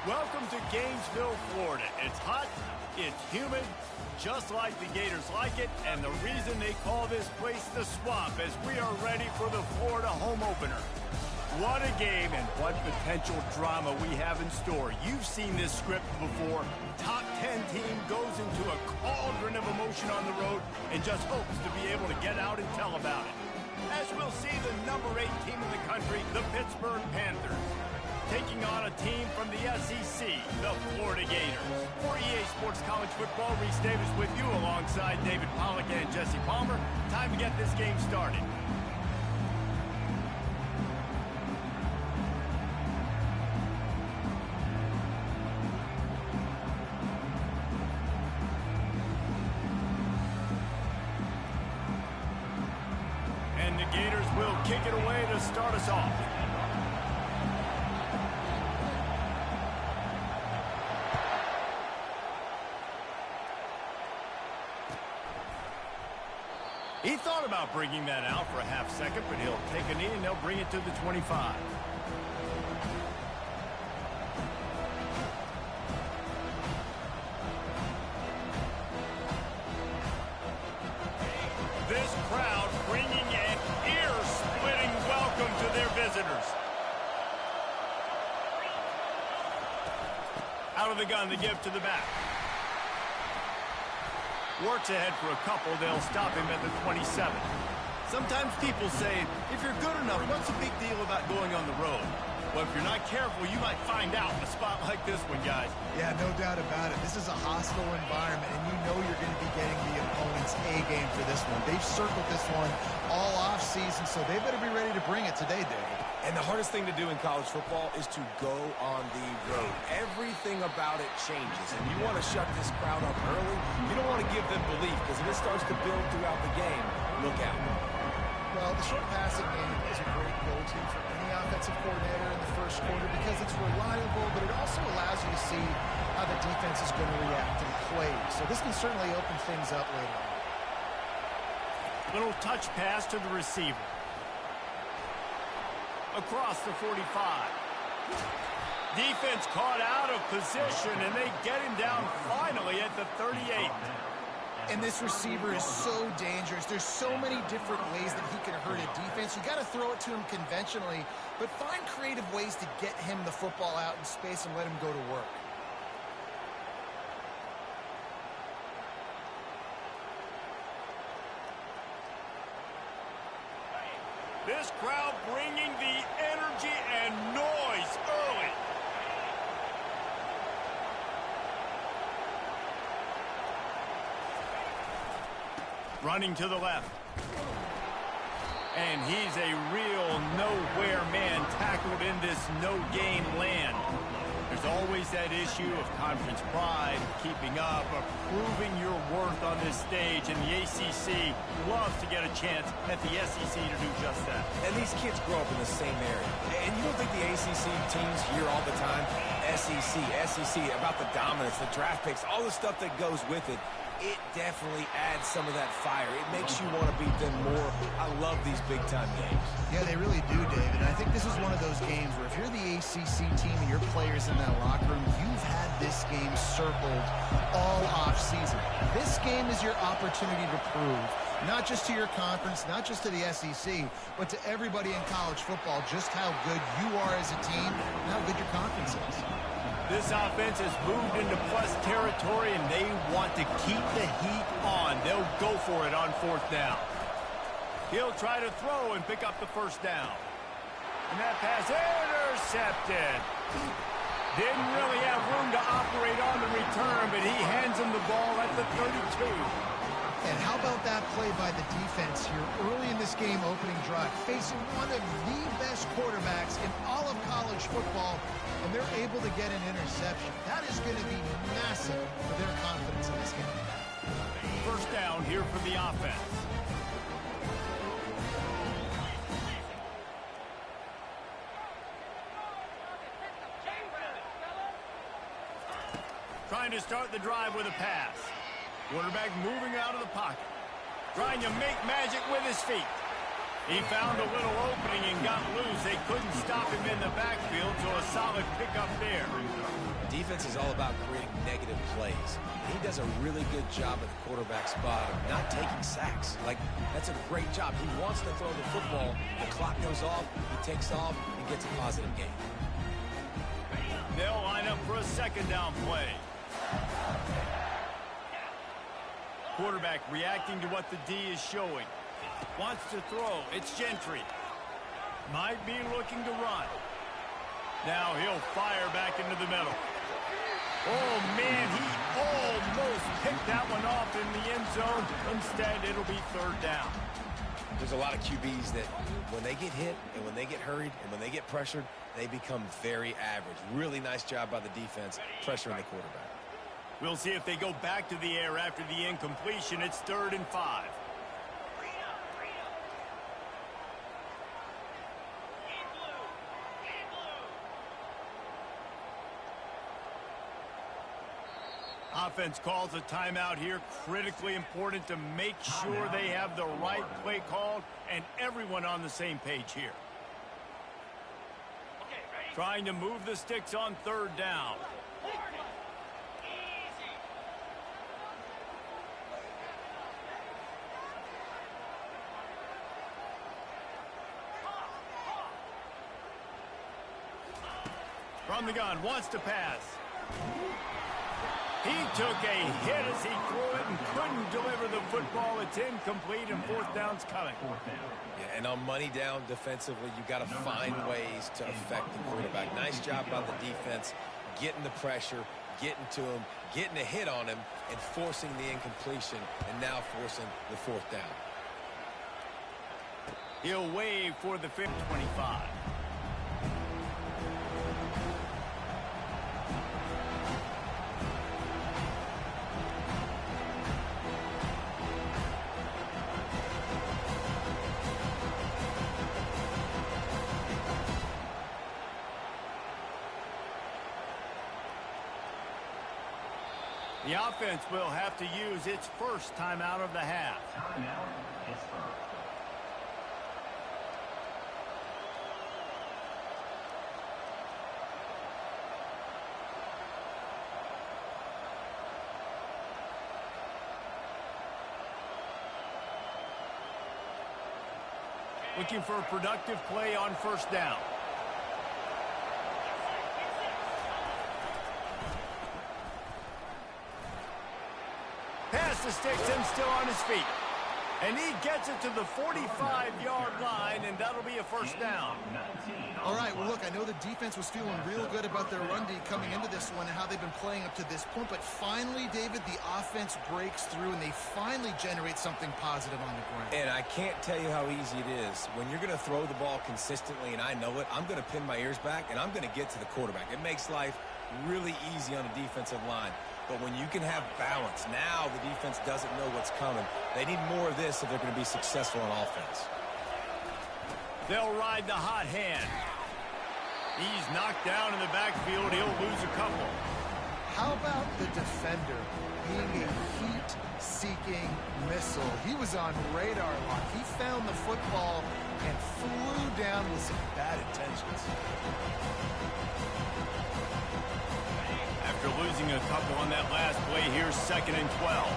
Welcome to Gainesville, Florida. It's hot, it's humid, just like the Gators like it, and the reason they call this place the Swamp as we are ready for the Florida home opener. What a game and what potential drama we have in store. You've seen this script before. Top 10 team goes into a cauldron of emotion on the road and just hopes to be able to get out and tell about it. As we'll see the number 8 team in the country, the Pittsburgh Panthers, taking on a team from the SEC, the Florida Gators. For EA Sports College Football, Reese Davis with you alongside David Pollack and Jesse Palmer. Time to get this game started. And the Gators will kick it away to start us off. He thought about bringing that out for a half second, but he'll take a knee and they'll bring it to the 25. This crowd bringing an ear-splitting welcome to their visitors. Out of the gun, the give to the back. Works ahead for a couple, they'll stop him at the 27. Sometimes people say, if you're good enough, what's the big deal about going on the road? Well, if you're not careful, you might find out in a spot like this one, guys. Yeah, no doubt about it. This is a hostile environment, and you know you're going to be getting the opponent's A game for this one. They've circled this one all off season, so they better be ready to bring it today, David. And the hardest thing to do in college football is to go on the road. Everything about it changes, and you want to shut this crowd up early. You don't want to give them belief, because if it starts to build throughout the game, look out. Well, the short passing game is a great go-to for any offensive coordinator in the first quarter because it's reliable, but it also allows you to see how the defense is going to react and play. So this can certainly open things up later on. Little touch pass to the receiver. Across the 45. Defense caught out of position, and they get him down finally at the 38. And this receiver is so dangerous. There's so many different ways that he can hurt a defense. You got to throw it to him conventionally, but find creative ways to get him the football out in space and let him go to work. This crowd bringing the energy and noise early. Running to the left. And he's a real nowhere man tackled in this no-gain land. There's always that issue of conference pride, keeping up, of proving your worth on this stage, and the ACC loves to get a chance at the SEC to do just that. And these kids grow up in the same area. And you don't think the ACC teams hear all the time, SEC, about the dominance, the draft picks, all the stuff that goes with it. It definitely adds some of that fire. It makes you want to beat them more. I love these big-time games. Yeah, they really do, David. I think this is one of those games where if you're the ACC team and your players in that locker room, you've had this game circled all off-season. This game is your opportunity to prove, not just to your conference, not just to the SEC, but to everybody in college football, just how good you are as a team and how good your conference is. This offense has moved into plus territory, and they want to keep the heat on. They'll go for it on 4th down. He'll try to throw and pick up the 1st down. And that pass intercepted. Didn't really have room to operate on the return, but he hands him the ball at the 32. And how about that play by the defense here early in this game opening drive, facing one of the best quarterbacks in all of college football, and they're able to get an interception. That is going to be massive for their confidence in this game. 1st down here for the offense. Trying to start the drive with a pass. Quarterback moving out of the pocket. Trying to make magic with his feet. He found a little opening and got loose. They couldn't stop him in the backfield, so a solid pickup there. Defense is all about creating negative plays. And he does a really good job at the quarterback spot of not taking sacks. Like, that's a great job. He wants to throw the football. The clock goes off, he takes off, and gets a positive gain. They'll line up for a second down play. Quarterback reacting to what the D is showing. Wants to throw. It's Gentry. Might be looking to run. Now he'll fire back into the middle. Oh, man, he almost picked that one off in the end zone. Instead, it'll be third down. There's a lot of QBs that when they get hit and when they get hurried and when they get pressured, they become very average. Really nice job by the defense pressuring the quarterback. We'll see if they go back to the air after the incompletion. It's 3rd and 5. Offense calls a timeout here. Critically important to make sure they have the right play called and everyone on the same page here. Trying to move the sticks on 3rd down. From the gun, wants to pass. He took a hit as he threw it and couldn't deliver the football. It's incomplete and 4th down's coming. Yeah, and on money down defensively, you got to find ways to affect the quarterback. Nice job by the defense, getting the pressure, getting to him, getting a hit on him, and forcing the incompletion, and now forcing the 4th down. He'll wave for the 25. The offense will have to use its first timeout of the half. Looking for a productive play on 1st down. Pass the sticks and still on his feet. And he gets it to the 45-yard line, and that'll be a 1st down. All right, well, look, I know the defense was feeling real good about their run D coming into this one and how they've been playing up to this point. But finally, David, the offense breaks through, and they finally generate something positive on the ground. And I can't tell you how easy it is. When you're going to throw the ball consistently, and I know it, I'm going to pin my ears back, and I'm going to get to the quarterback. It makes life really easy on the defensive line. But when you can have balance, now the defense doesn't know what's coming. They need more of this if they're going to be successful on offense. They'll ride the hot hand. He's knocked down in the backfield. He'll lose a couple. How about the defender being a heat-seeking missile? He was on radar lock. He found the football and flew down with some bad intentions. After losing a couple on that last play, here's 2nd and 12.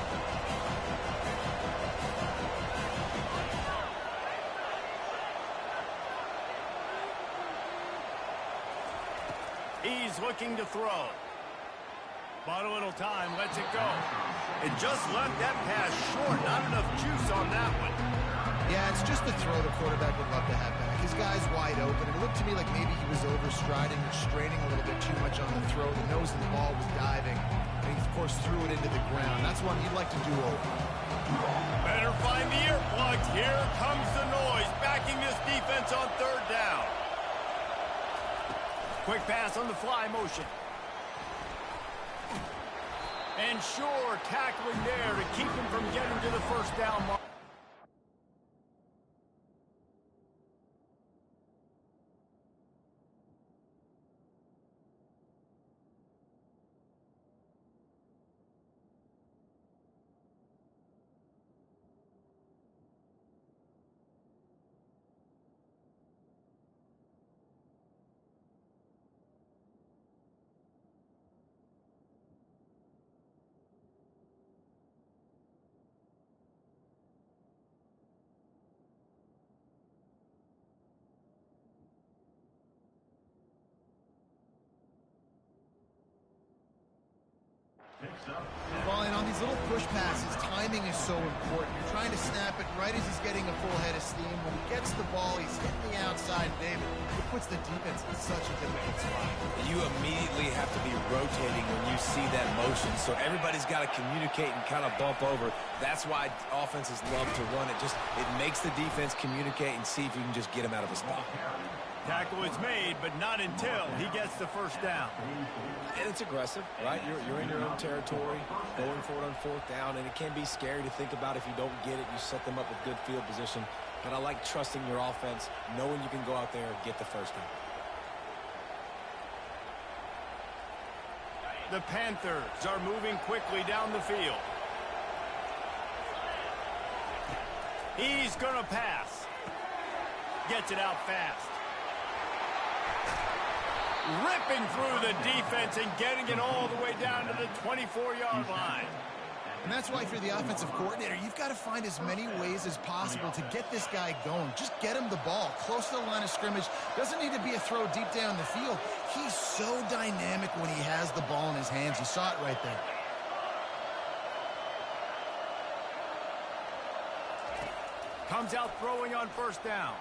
He's looking to throw. Bought a little time, lets it go. It just left that pass short. Not enough juice on that one. Yeah, it's just the throw the quarterback would love to have back. His guy's wide open. It looked to me like maybe he was overstriding or straining a little bit too much on the throw. The nose of the ball was diving. And he, of course, threw it into the ground. That's one he'd like to do over. Better find the earplugs. Here comes the noise. Backing this defense on 3rd down. Quick pass on the fly motion. And sure, tackling there to keep him from getting to the 1st down mark. Well, and on these little push passes, timing is so important. You're trying to snap it right as he's getting a full head of steam. When he gets the ball, he's hitting the outside, David. It puts the defense in such a difficult spot. You immediately have to be rotating when you see that motion, so everybody's got to communicate and kind of bump over. That's why offenses love to run it. It makes the defense communicate and see if you can just get him out of a spot. Tackle is made, but not until he gets the first down. And it's aggressive, right? You're in your own territory, going for it on fourth down, and it can be scary to think about if you don't get it. You set them up with good field position. But I like trusting your offense, knowing you can go out there and get the first down. The Panthers are moving quickly down the field. He's going to pass. Gets it out fast. Ripping through the defense and getting it all the way down to the 24-yard line. And that's why, if you're the offensive coordinator, you've got to find as many ways as possible to get this guy going. Just get him the ball close to the line of scrimmage. Doesn't need to be a throw deep down the field. He's so dynamic when he has the ball in his hands. You saw it right there. Comes out throwing on first down.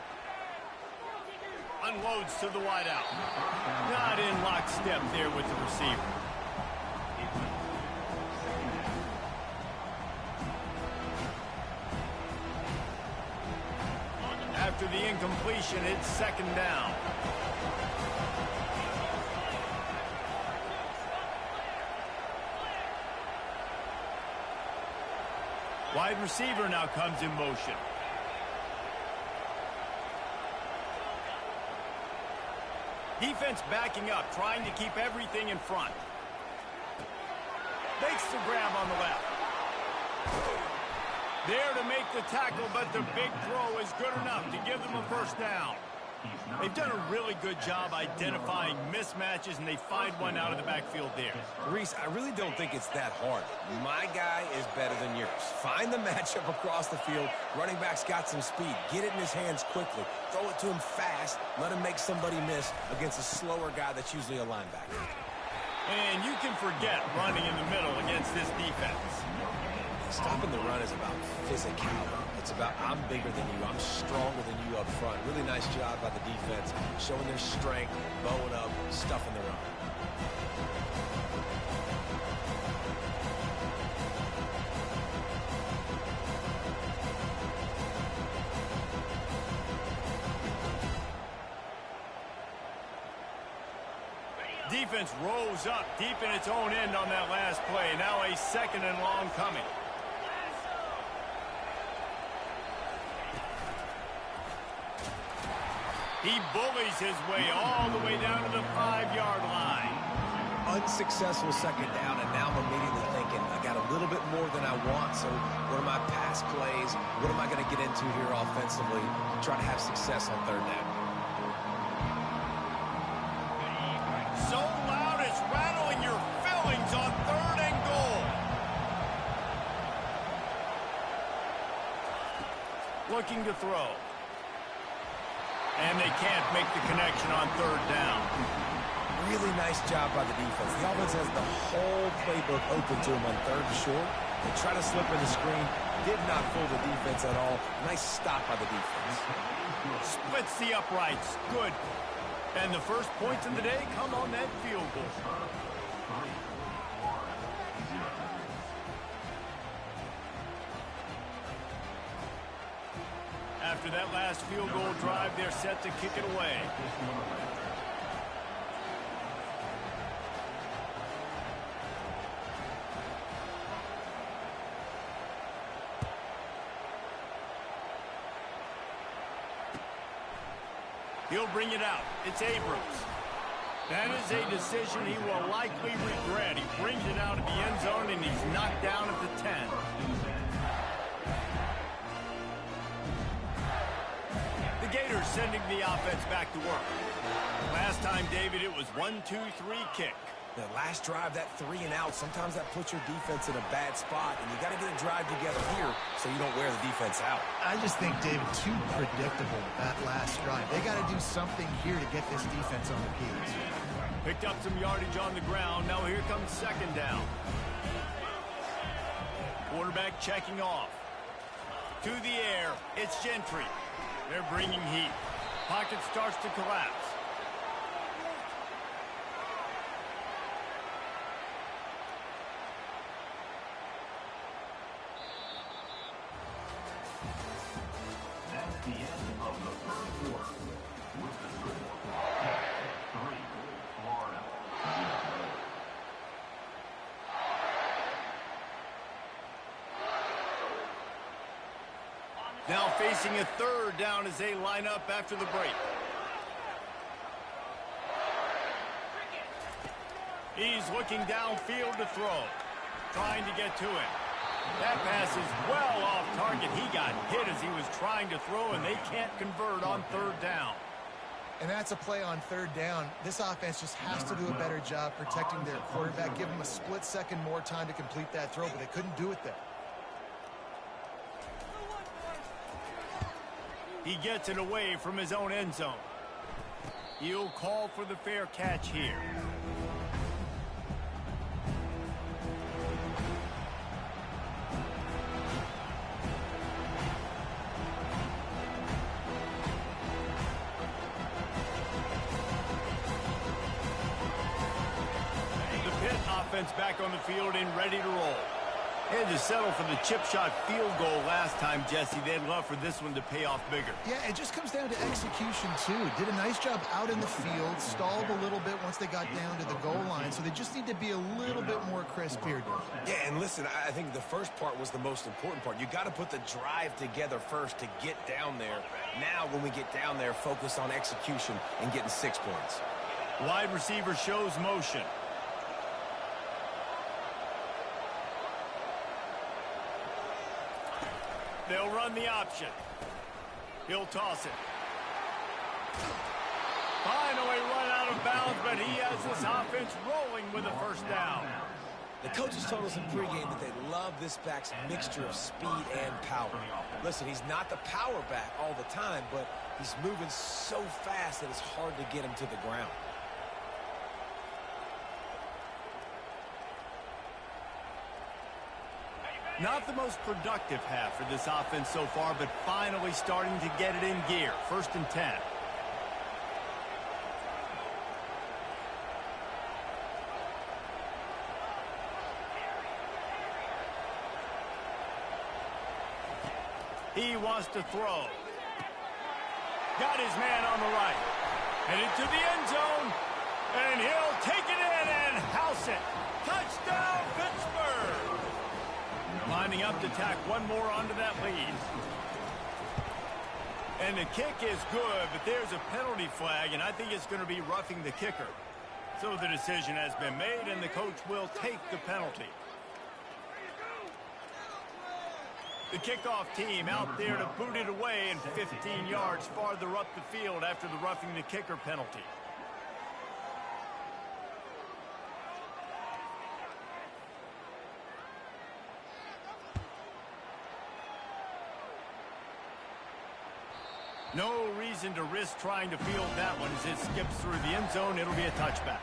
Unloads to the wideout. Not in lockstep there with the receiver. After the incompletion, it's second down. Wide receiver now comes in motion. Defense backing up, trying to keep everything in front. Makes the grab on the left. There to make the tackle, but the big throw is good enough to give them a first down. They've done a really good job identifying mismatches, and they find one out of the backfield there. Reese, I really don't think it's that hard. My guy is better than yours. Find the matchup across the field. Running back's got some speed. Get it in his hands quickly. Throw it to him fast. Let him make somebody miss against a slower guy that's usually a linebacker. And you can forget running in the middle against this defense. Stopping the run is about physicality. It's about I'm bigger than you, I'm stronger than you up front. Really nice job by the defense, showing their strength, bowing up, stuffing the run. Defense rose up deep in its own end on that last play. Now a second and long coming. He bullies his way all the way down to the 5-yard line. Unsuccessful second down, and now I'm immediately thinking, I got a little bit more than I want, so what are my pass plays? What am I going to get into here offensively to try to have success on third down? So loud it's rattling your fillings on third and goal. Looking to throw. And they can't make the connection on third down. Really nice job by the defense. The offense has the whole playbook open to him on third and short. They try to slip in the screen. Did not fool the defense at all. Nice stop by the defense. Splits the uprights. Good. And the first points of the day come on that field goal. After that last field goal drive, they're set to kick it away. He'll bring it out. It's Abrams. That is a decision he will likely regret. He brings it out of the end zone, and he's knocked down at the 10. Gators sending the offense back to work. Last time, David, it was 1-2-3 kick. The last drive, that 3 and out, sometimes that puts your defense in a bad spot, and you got to get a drive together here so you don't wear the defense out. I just think, David, too predictable, that last drive. They got to do something here to get this defense on their heels. Picked up some yardage on the ground. Now here comes second down. Quarterback checking off. To the air, it's Gentry. They're bringing heat. Pocket starts to collapse. That's the end of the first quarter. With the score, 3, Florida. Now facing a third down as they line up after the break. He's looking downfield to throw, trying to get to it. That pass is well off target. He got hit as he was trying to throw, and they can't convert on third down. And that's a play on third down. This offense just has to do a better job protecting their quarterback. Give him a split second more time to complete that throw, but they couldn't do it there. He gets it away from his own end zone. He'll call for the fair catch here. The Pitt offense back on the field and ready to roll. Had to settle for the chip shot field goal last time, Jesse. They'd love for this one to pay off bigger. Yeah, it just comes down to execution, too. Did a nice job out in the field, stalled a little bit once they got down to the goal line, so they just need to be a little bit more crisp here, Dave. Yeah, and listen, I think the first part was the most important part. You got to put the drive together first to get down there. Now, when we get down there, focus on execution and getting 6 points. Wide receiver shows motion. They'll run the option. He'll toss it. Finally run out of bounds, but he has this offense rolling with a first down. The coaches told us in pregame that they love this back's mixture of speed and power. Listen, he's not the power back all the time, but he's moving so fast that it's hard to get him to the ground. Not the most productive half for this offense so far, but finally starting to get it in gear. 1st and 10. He wants to throw. Got his man on the right. Headed to the end zone. And he'll take it in and house it. Touchdown, Pittsburgh! Lining up to tack one more onto that lead. And the kick is good, but there's a penalty flag, and I think it's going to be roughing the kicker. So the decision has been made, and the coach will take the penalty. The kickoff team out there to boot it away and 15 yards farther up the field after the roughing the kicker penalty. No reason to risk trying to field that one as it skips through the end zone. It'll be a touchback.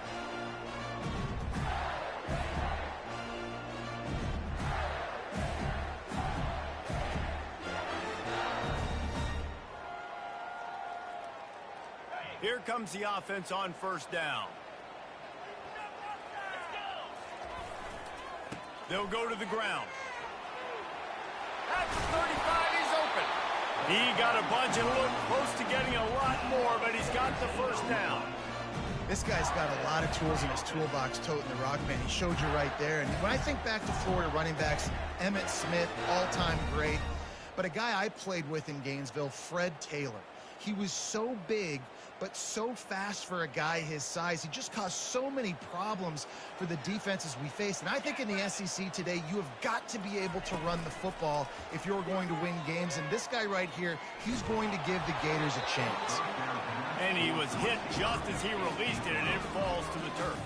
Here comes the offense on 1st down. They'll go to the ground. At the 35, he's open. He got a bunch and looked close to getting a lot more, but he's got the 1st down. This guy's got a lot of tools in his toolbox toting the rock, man. He showed you right there. And when I think back to Florida running backs, Emmitt Smith, all-time great. But a guy I played with in Gainesville, Fred Taylor. He was so big, but so fast for a guy his size. He just caused so many problems for the defenses we faced. And I think in the SEC today, you have got to be able to run the football if you're going to win games. And this guy right here, he's going to give the Gators a chance. And he was hit just as he released it, and it falls to the turf.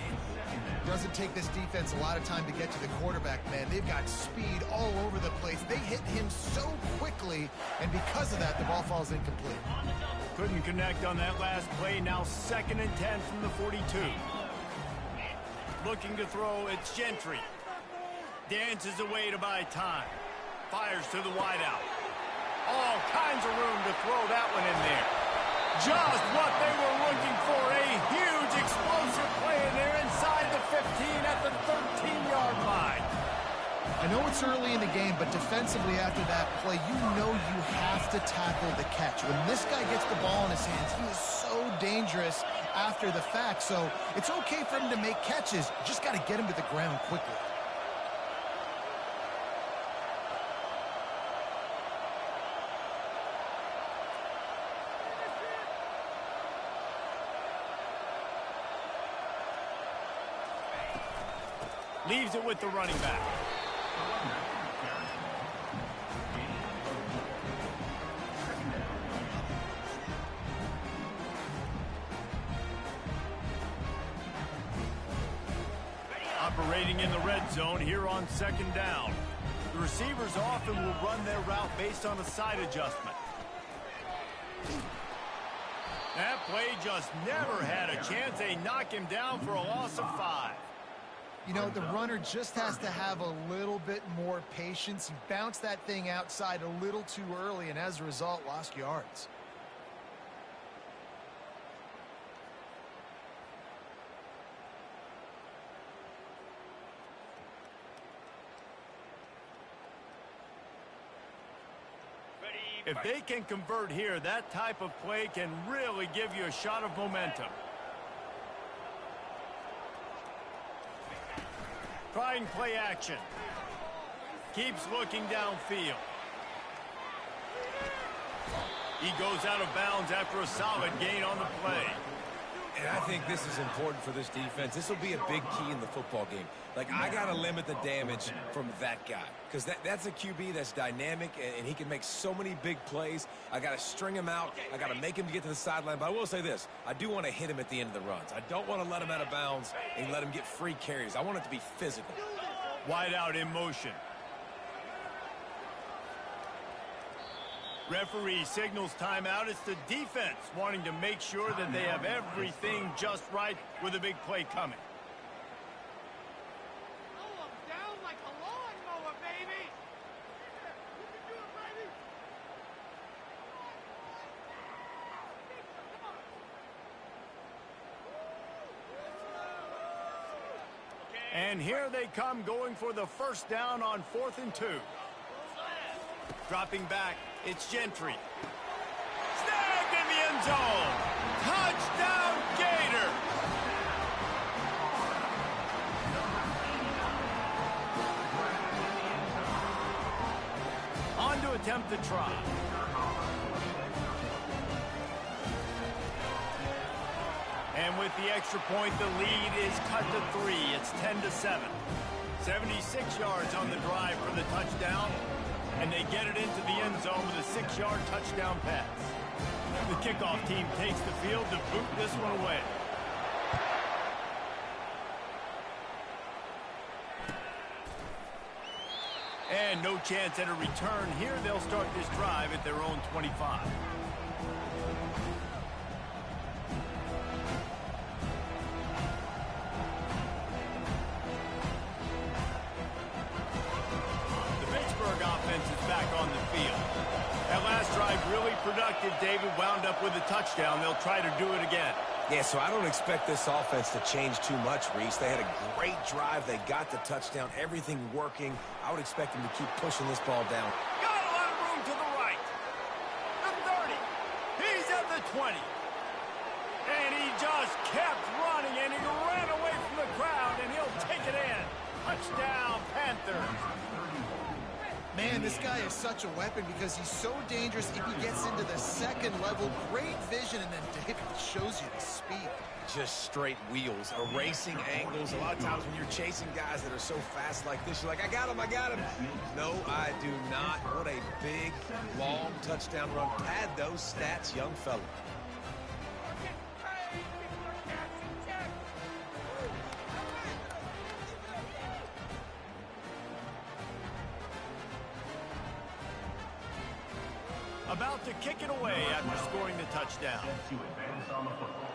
Doesn't take this defense a lot of time to get to the quarterback, man. They've got speed all over the place. They hit him so quickly, and because of that, the ball falls incomplete. Couldn't connect on that last play. Now 2nd and 10 from the 42. Looking to throw, it's Gentry. dances away to buy time. Fires to the wideout. All kinds of room to throw that one in there. Just what they were looking for. A huge explosive play in there inside the 15 at the 13-yard line. I know it's early in the game, but defensively after that play, you know you have to tackle the catch. When this guy gets the ball in his hands, he is so dangerous after the fact. So it's okay for him to make catches. You just got to get him to the ground quickly. Leaves it with the running back. Operating in the red zone here on second down. The receivers often will run their route based on a side adjustment. That play just never had a chance. They knock him down for a loss of 5. You know, the runner just has to have a little bit more patience. He bounced that thing outside a little too early, and as a result, lost yards. If they can convert here, that type of play can really give you a shot of momentum. Trying play action. Keeps looking downfield. He goes out of bounds after a solid gain on the play. And I think this is important for this defense. This will be a big key in the football game. Like, I got to limit the damage from that guy. Because that's a QB that's dynamic, and he can make so many big plays. I got to string him out. I got to make him get to the sideline. But I will say this. I do want to hit him at the end of the runs. I don't want to let him out of bounds and let him get free carries. I want it to be physical. Wide out in motion. Referee signals timeout. It's the defense wanting to make sure that they have everything just right with a big play coming. Oh, I'm down like a lawnmower, baby! You can do it, baby! And here they come, going for the first down on 4th and 2. Dropping back, it's Gentry. Snagged in the end zone. Touchdown, Gator. On to attempt the try. And with the extra point, the lead is cut to 3. It's 10-7. 76 yards on the drive for the touchdown. And they get it into the end zone with a 6-yard touchdown pass. The kickoff team takes the field to boot this one away. And no chance at a return here. They'll start this drive at their own 25. Offense is back on the field. That last drive really productive, David. Wound up with a touchdown. They'll try to do it again. Yeah, so I don't expect this offense to change too much, Reese. They had a great drive. They got the touchdown. Everything working. I would expect them to keep pushing this ball down. Got a lot of room to the right. The 30. He's at the 20. And he just kept running, and he ran away from the crowd, and he'll take it in. Touchdown, Panthers. Man, this guy is such a weapon because he's so dangerous if he gets into the second level. Great vision, and then David shows you the speed. Just straight wheels, erasing angles. A lot of times when you're chasing guys that are so fast like this, you're like, I got him, I got him. No, I do not. What a big, long touchdown run. Pad those stats, young fella. About to kick it away after scoring the touchdown. To advance on the football.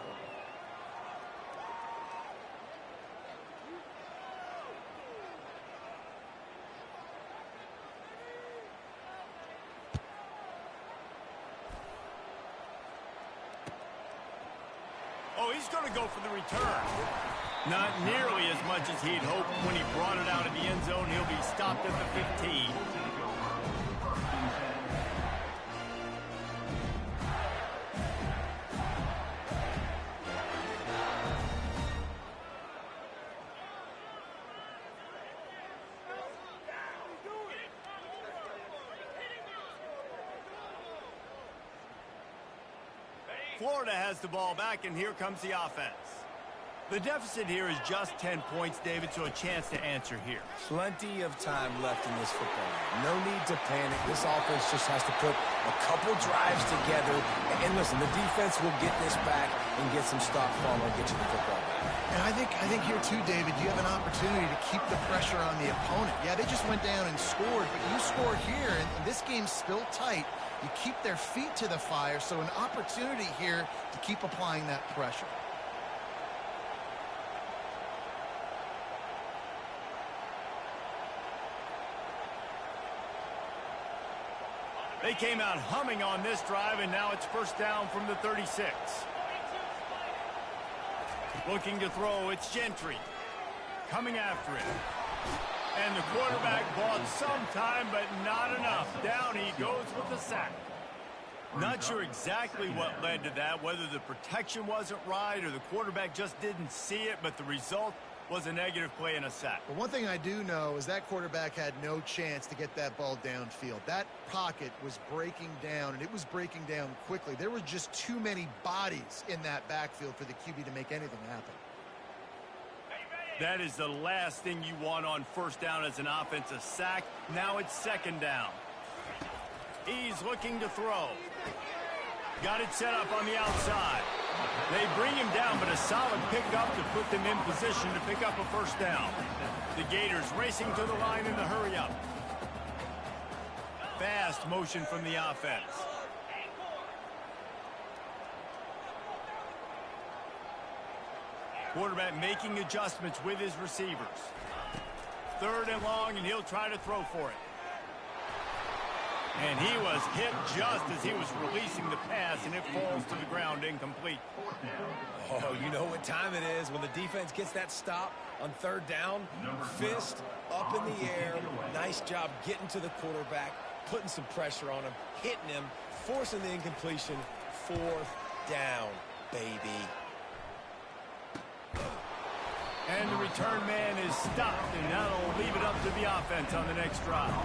he's going to go for the return. Not nearly as much as he'd hoped when he brought it out of the end zone. He'll be stopped at the 15. Florida has the ball back, and here comes the offense. The deficit here is just 10 points, David, so a chance to answer here. Plenty of time left in this football game. No need to panic. This offense just has to put a couple drives together. And listen, the defense will get this back and get some stops on and get you the football back. And I think here too, David, you have an opportunity to keep the pressure on the opponent. Yeah, they just went down and scored, but you score here, and this game's still tight. You keep their feet to the fire, so an opportunity here to keep applying that pressure. They came out humming on this drive, and now it's first down from the 36. Looking to throw, it's Gentry. Coming after it. And the quarterback bought some time, but not enough. Down he goes with the sack. Not sure exactly what led to that, whether the protection wasn't right or the quarterback just didn't see it, but the result was a negative play and a sack. But one thing I do know is that quarterback had no chance to get that ball downfield. That pocket was breaking down, and it was breaking down quickly. There were just too many bodies in that backfield for the QB to make anything happen. That is the last thing you want on first down as an offensive sack. Now it's second down. He's looking to throw. Got it set up on the outside. They bring him down, but a solid pickup to put them in position to pick up a first down. The Gators racing to the line in the hurry-up. Fast motion from the offense. Quarterback making adjustments with his receivers. Third and long, and he'll try to throw for it. And he was hit just as he was releasing the pass, and it falls to the ground incomplete. Oh, you know what time it is when the defense gets that stop on third down. Fist up in the air. Nice job getting to the quarterback, putting some pressure on him, hitting him, forcing the incompletion. Fourth down, baby. And the return man is stopped, and that'll leave it up to the offense on the next drive.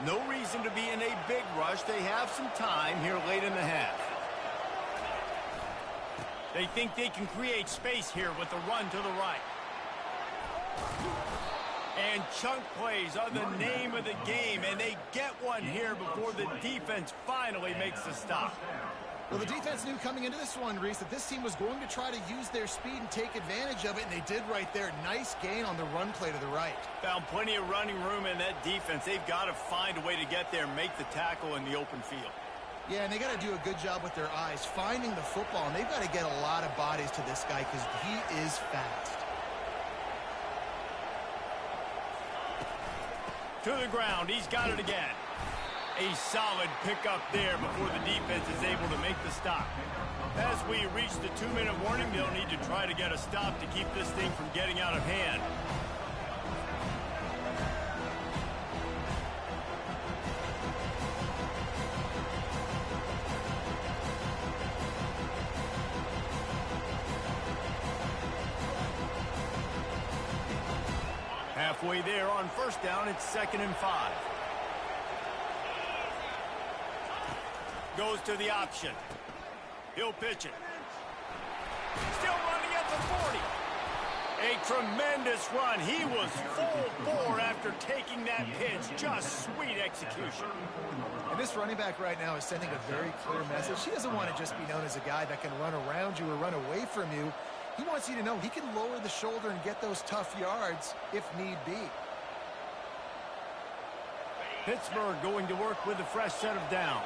No reason to be in a big rush. They have some time here late in the half. They think they can create space here with the run to the right. And chunk plays are the name of the game, and they get one here before the defense finally makes the stop. Well, the defense knew coming into this one, Reese, that this team was going to try to use their speed and take advantage of it, and they did right there. Nice gain on the run play to the right. Found plenty of running room in that defense. They've got to find a way to get there and make the tackle in the open field. Yeah, and they got to do a good job with their eyes, finding the football, and they've got to get a lot of bodies to this guy because he is fast. To the ground, he's got it again. A solid pickup there before the defense is able to make the stop. As we reach the 2-minute warning, they'll need to try to get a stop to keep this thing from getting out of hand. Halfway there on first down, it's 2nd and 5. Goes to the option. He'll pitch it. Still running at the 40. A tremendous run. He was full bore after taking that pitch. Just sweet execution. And this running back right now is sending a very clear message. He doesn't want to just be known as a guy that can run around you or run away from you. He wants you to know he can lower the shoulder and get those tough yards if need be. Pittsburgh going to work with a fresh set of downs.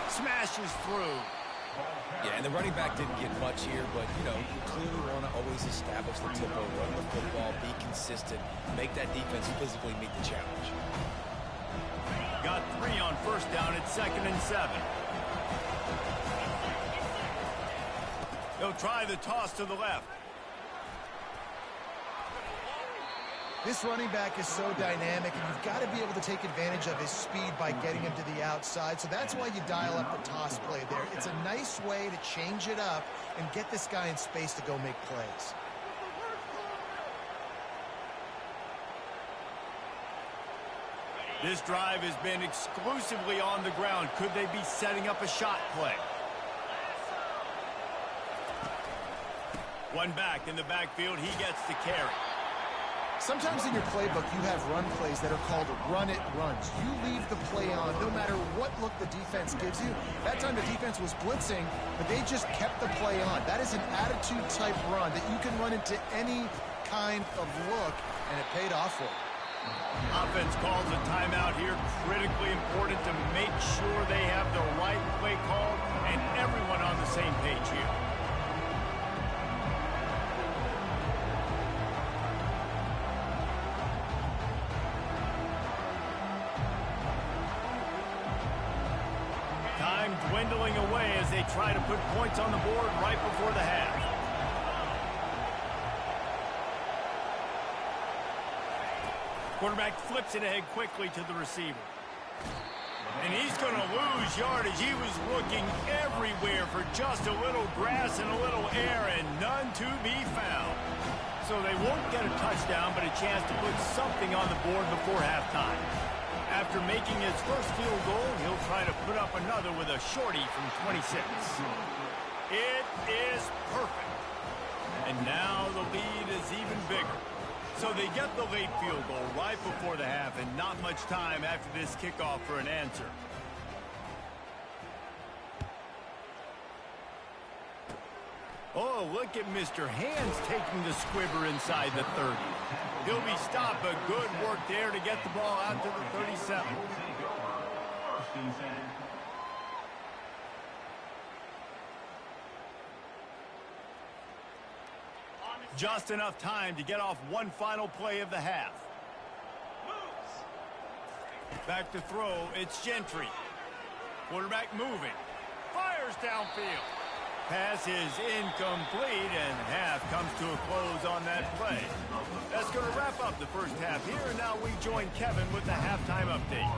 Smashes through. Yeah, and the running back didn't get much here, but, you know, you clearly want to always establish the tempo, run the football, be consistent, make that defense physically meet the challenge. Got 3 on first down at 2nd and 7. He'll try the toss to the left. This running back is so dynamic, and you've got to be able to take advantage of his speed by getting him to the outside. So that's why you dial up the toss play there. It's a nice way to change it up and get this guy in space to go make plays. This drive has been exclusively on the ground. Could they be setting up a shot play? One back in the backfield. He gets the carry. Sometimes in your playbook, you have run plays that are called run-it runs. You leave the play on no matter what look the defense gives you. That time the defense was blitzing, but they just kept the play on. That is an attitude-type run that you can run into any kind of look, and it paid off for them. Offense calls a timeout here. Critically important to make sure they have the right play called and everyone on the same page here. Time dwindling away as they try to put points on the board right before the half. Quarterback flips it ahead quickly to the receiver. And he's going to lose yardage. He was looking everywhere for just a little grass and a little air, and none to be found. So they won't get a touchdown, but a chance to put something on the board before halftime. After making his first field goal, he'll try to put up another with a shorty from 26. It is perfect. And now the lead is even bigger. So they get the late field goal right before the half, and not much time after this kickoff for an answer. Oh, look at Mr. Hands taking the squibber inside the 30. He'll be stopped, but good work there to get the ball out to the 37. Just enough time to get off one final play of the half. Back to throw, it's Gentry. Quarterback moving. Fires downfield. Pass is incomplete, and half comes to a close on that play. That's going to wrap up the first half here, and now we join Kevin with the halftime update.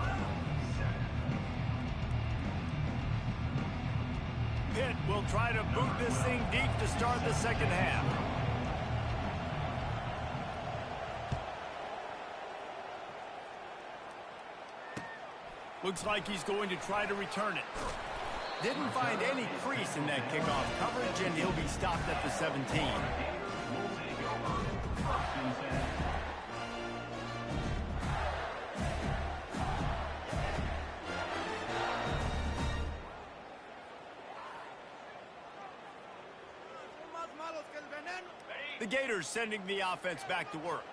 Pitt will try to boot this thing deep to start the second half. Looks like he's going to try to return it. Didn't find any crease in that kickoff coverage, and he'll be stopped at the 17. The Gators sending the offense back to work.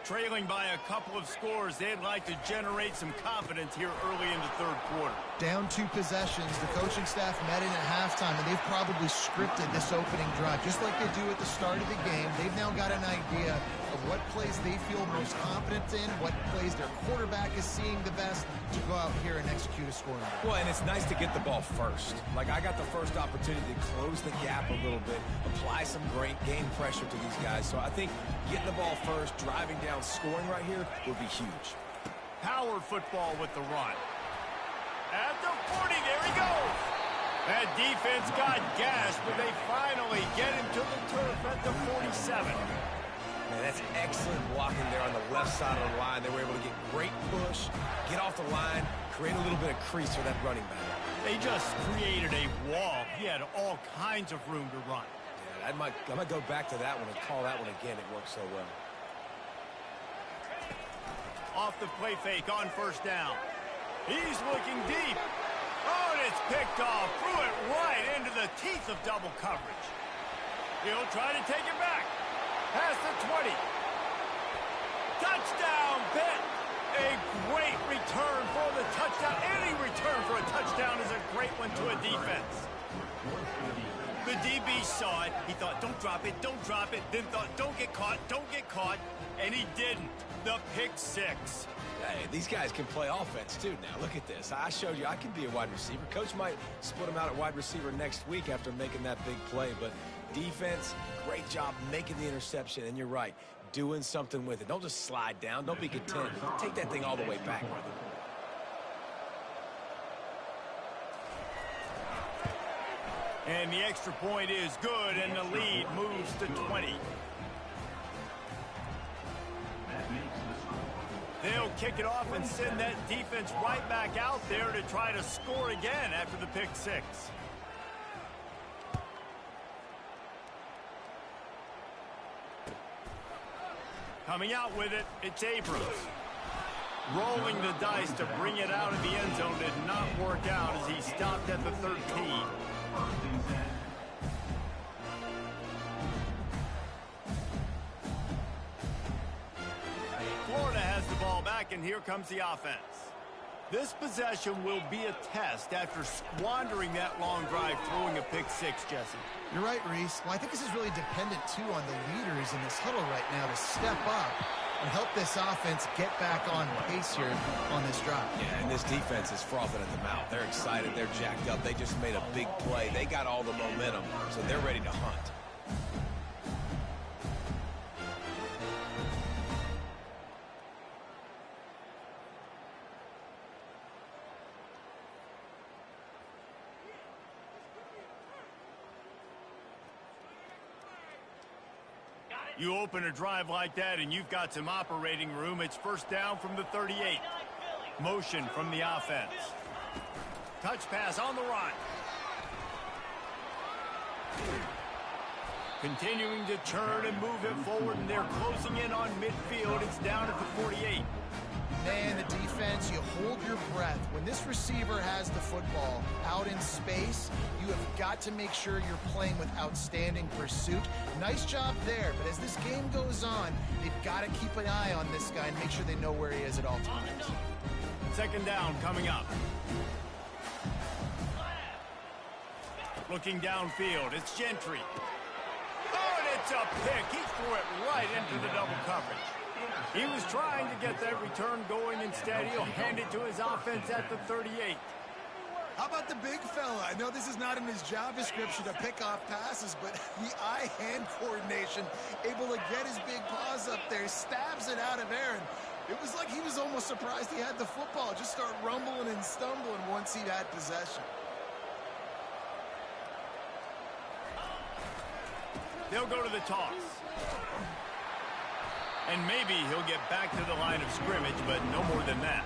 Trailing by a couple of scores, they'd like to generate some confidence here early in the third quarter. Down 2 possessions, the coaching staff met in at halftime, and they've probably scripted this opening drive. Just like they do at the start of the game, they've now got an idea of what plays they feel most confident in, what plays their quarterback is seeing the best to go out here and execute a scoring. Well, and it's nice to get the ball first. Like, I got the first opportunity to close the gap a little bit, apply some great game pressure to these guys. So I think getting the ball first, driving down, scoring right here would be huge. Power football with the run. At the 40, there he goes. That defense got gashed, but they finally get him to the turf at the 47. Man, that's excellent blocking there on the left side of the line. They were able to get great push, get off the line, create a little bit of crease for that running back. They just created a wall. He had all kinds of room to run. Yeah, I might go back to that one and call that one again. It worked so well. Off the play fake on first down. He's looking deep. Oh, and it's picked off. Threw it right into the teeth of double coverage. He'll try to take it back. past the 20. Touchdown, Pitt. A great return for the touchdown. Any return for a touchdown is a great one to a defense. The DB saw it. He thought, don't drop it, don't drop it. Then thought, don't get caught, don't get caught. And he didn't. The pick six. Hey, these guys can play offense, too. Now, look at this. I showed you I can be a wide receiver. Coach might split him out at wide receiver next week after making that big play. But defense, great job making the interception. And you're right, doing something with it. Don't just slide down. Don't be content. Take that thing all the way back, brother. And the extra point is good, and the lead moves to 20. They'll kick it off and send that defense right back out there to try to score again after the pick six. Coming out with it, it's Abrams. Rolling the dice to bring it out of the end zone did not work out as he stopped at the 13. Florida has the ball back, and here comes the offense. This possession will be a test after squandering that long drive throwing a pick six, Jesse. You're right, Reese. Well, I think this is really dependent, too, on the leaders in this huddle right now to step up and help this offense get back on pace here on this drive. Yeah, and this defense is frothing at the mouth. They're excited. They're jacked up. They just made a big play. They got all the momentum, so they're ready to hunt. You open a drive like that and you've got some operating room. It's first down from the 38. Motion from the offense. Touch pass on the run. Continuing to turn and move it forward, and they're closing in on midfield. It's down at the 48. Man, the defense, you hold your breath. When this receiver has the football out in space, you have got to make sure you're playing with outstanding pursuit. Nice job there, but as this game goes on, they've got to keep an eye on this guy and make sure they know where he is at all times. Second down coming up. Looking downfield, it's Gentry. Oh, and it's a pick. He threw it right into the double coverage. He was trying to get that return going. Instead, he'll hand it to his offense at the 38. How about the big fella? I know this is not in his job description to pick off passes, but the eye-hand coordination, able to get his big paws up there, stabs it out of Aaron. It was like he was almost surprised he had the football. Just start rumbling and stumbling once he had possession. They'll go to the toss. And maybe he'll get back to the line of scrimmage, but no more than that.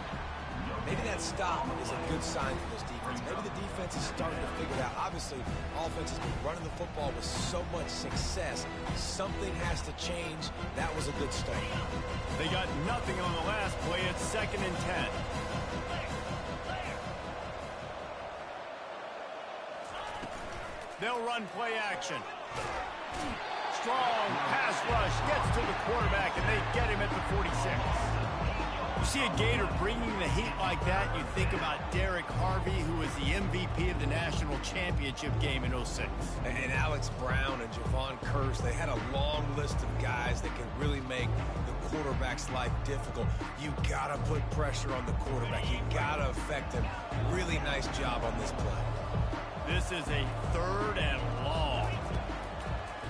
Maybe that stop is a good sign for this defense. Maybe the defense is starting to figure it out. Obviously, offense has been running the football with so much success. Something has to change. That was a good start. They got nothing on the last play. It's 2nd and 10. They'll run play action. Strong pass rush gets to the quarterback, and they get him at the 46. You see a Gator bringing the heat like that, you think about Derek Harvey, who was the MVP of the national championship game in 06. And Alex Brown and Javon Curse, they had a long list of guys that can really make the quarterback's life difficult. You got to put pressure on the quarterback. You got to affect him. Really nice job on this play. This is a 3rd and long.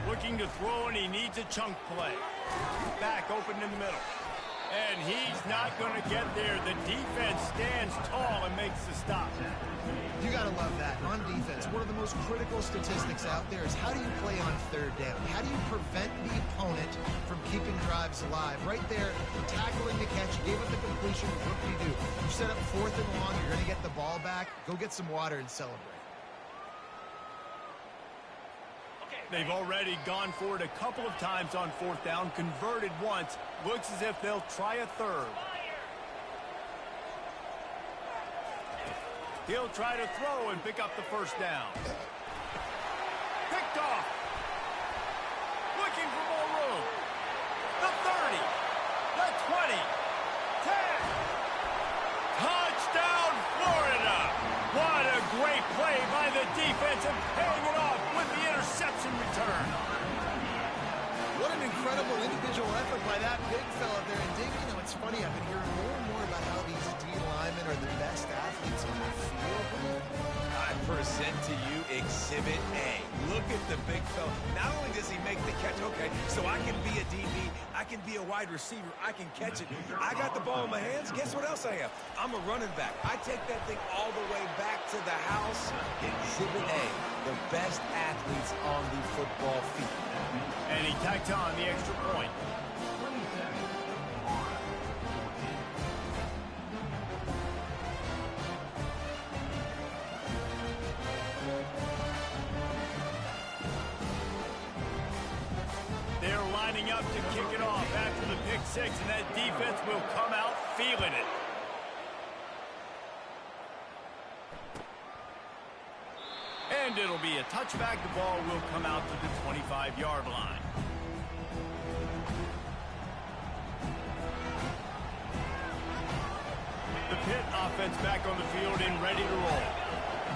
Looking to throw, and he needs a chunk play. Back open in the middle. And he's not going to get there. The defense stands tall and makes the stop. You got to love that. On defense, one of the most critical statistics out there is how do you play on 3rd down? How do you prevent the opponent from keeping drives alive? Right there, tackling the catch, you gave up the completion. What do? You set up 4th and long. You're going to get the ball back. Go get some water and celebrate. They've already gone for it a couple of times on 4th down, converted once. Looks as if they'll try a 3rd. He'll try to throw and pick up the 1st down. Picked off. Looking for more room. the 30, the 20, 10. Touchdown, Florida! What a great play by the defense and paying it off with the interception return. What an incredible individual effort by that big fella there. And Dave, you know, it's funny, I've been hearing more and more about how these D linemen are the best athletes on the field. I present to you Exhibit A. Look at the big fella. Not only does he make the catch, okay, so I can be a DB, I can be a wide receiver, I can catch it. I got the ball in my hands. Guess what else I have? I'm a running back. I take that thing all the way back to the house. Exhibit A, the best athletes on the football field. And he tacked on the extra point. They're lining up to kick it off after the pick six, and that defense will come out feeling it. And it'll be a touchback. The ball will come out to the 25-yard line. The Pitt offense back on the field and ready to roll.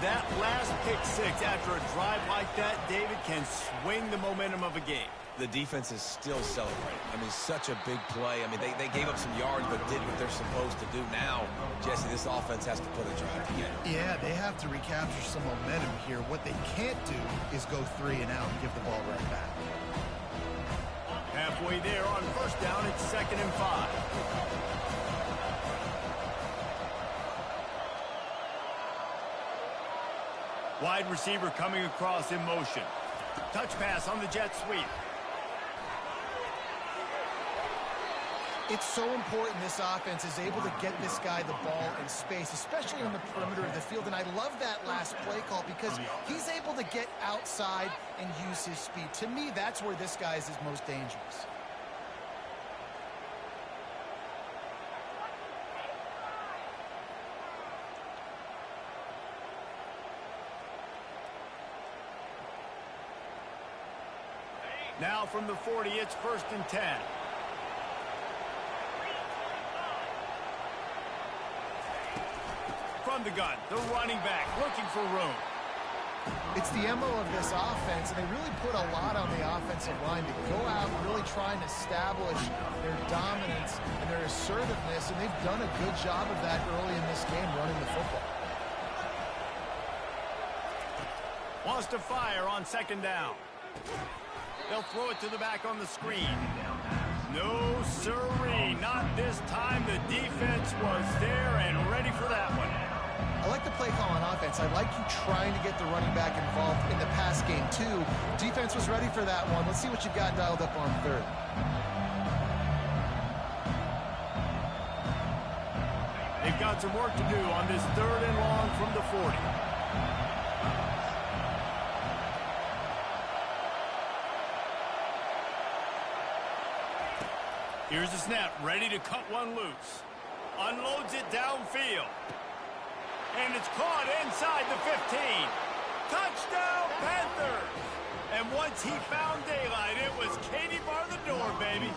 That last pick six after a drive like that, David, can swing the momentum of a game. The defense is still celebrating. I mean, such a big play. I mean, they gave up some yards but did what they're supposed to do. Now, Jesse, this offense has to put a drive together. Yeah, they have to recapture some momentum here. What they can't do is go 3 and out and give the ball right back. Halfway there on first down, it's 2nd and 5. Wide receiver coming across in motion. Touch pass on the jet sweep. It's so important this offense is able to get this guy the ball in space, especially on the perimeter of the field. And I love that last play call because he's able to get outside and use his speed. To me, that's where this guy is his most dangerous. Now from the 40, it's 1st and 10. From the gun, the running back looking for room. It's the MO of this offense, and they really put a lot on the offensive line to go out and really try and establish their dominance and their assertiveness, and they've done a good job of that early in this game running the football. Wants to fire on 2nd down. They'll throw it to the back on the screen. No, sirree, not this time. The defense was there and ready for that one. I like the play call on offense. I like you trying to get the running back involved in the pass game, too. Defense was ready for that one. Let's see what you've got dialed up on 3rd. They've got some work to do on this 3rd and long from the 40. Here's the snap, ready to cut one loose. Unloads it downfield. And it's caught inside the 15. Touchdown, Panthers! And once he found daylight, it was Katie bar the door, baby.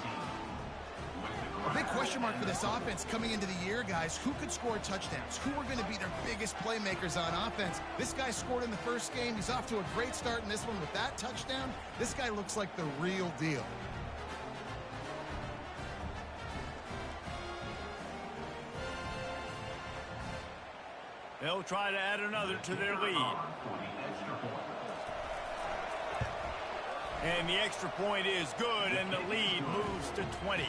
A big question mark for this offense coming into the year, guys. Who could score touchdowns? Who are going to be their biggest playmakers on offense? This guy scored in the first game. He's off to a great start in this one with that touchdown. This guy looks like the real deal. They'll try to add another to their lead. And the extra point is good, and the lead moves to 20.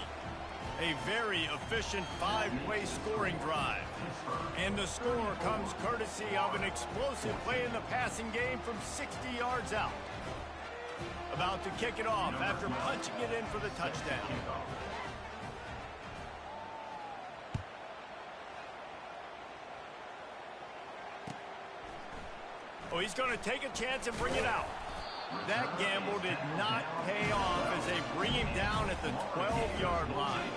A very efficient 5-play scoring drive. And the score comes courtesy of an explosive play in the passing game from 60 yards out. About to kick it off after punching it in for the touchdown. Oh, he's going to take a chance and bring it out. That gamble did not pay off as they bring him down at the 12-yard line.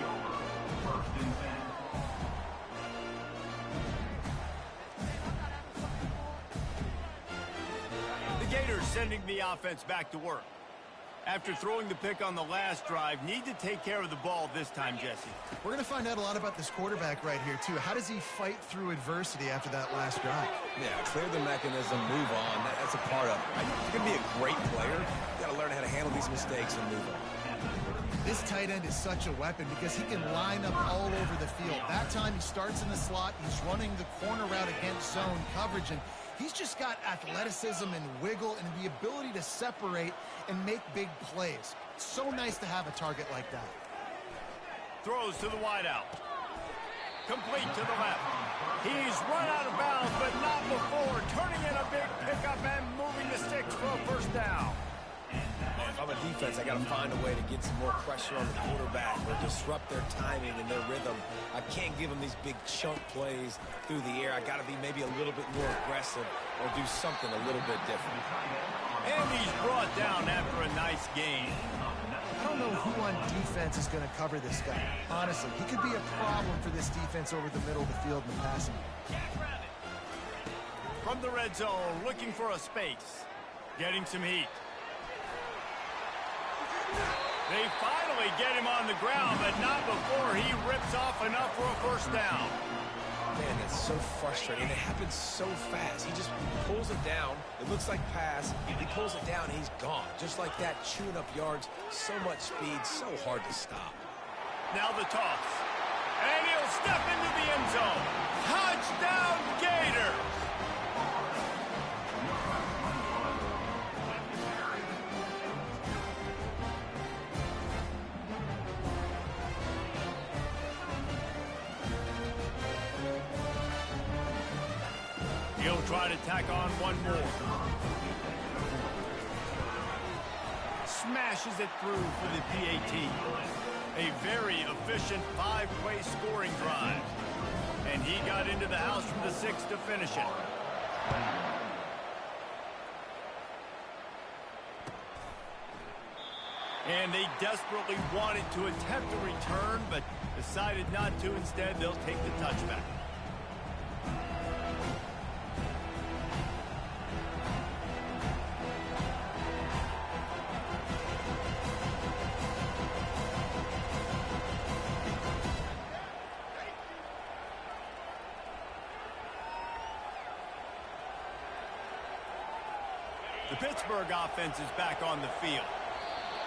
The Gators sending the offense back to work. After throwing the pick on the last drive, need to take care of the ball this time, Jesse. We're going to find out a lot about this quarterback right here, too. How does he fight through adversity after that last drive? Yeah, clear the mechanism, move on. That's a part of it. Right? If you're going to be a great player, you got to learn how to handle these mistakes and move on. This tight end is such a weapon because he can line up all over the field. That time he starts in the slot, he's running the corner route against zone coverage, and he's just got athleticism and wiggle and the ability to separate and make big plays. So nice to have a target like that. Throws to the wideout. Complete to the left. He's run out of bounds, but not before. Turning in a big pickup and moving the sticks for a first down. Man, if I'm a defense, I got to find a way to get some more pressure on the quarterback or disrupt their timing and their rhythm. I can't give them these big chunk plays through the air. I got to be maybe a little bit more aggressive or do something a little bit different. And he's brought down after a nice gain. I don't know who on defense is going to cover this guy. Honestly, he could be a problem for this defense over the middle of the field in the passing game. From the red zone, looking for a space. Getting some heat. They finally get him on the ground, but not before he rips off enough for a first down. Man, that's so frustrating. It happens so fast. He just pulls it down. It looks like pass. He pulls it down, and he's gone. Just like that, chewing up yards. So much speed, so hard to stop. Now the toss. And he'll step into the end zone. Touchdown, Gators! He'll try to tack on one more. Smashes it through for the PAT. A very efficient 5-play scoring drive. And he got into the house from the 6 to finish it. And they desperately wanted to attempt a return, but decided not to. Instead, they'll take the touchback. The Pittsburgh offense is back on the field.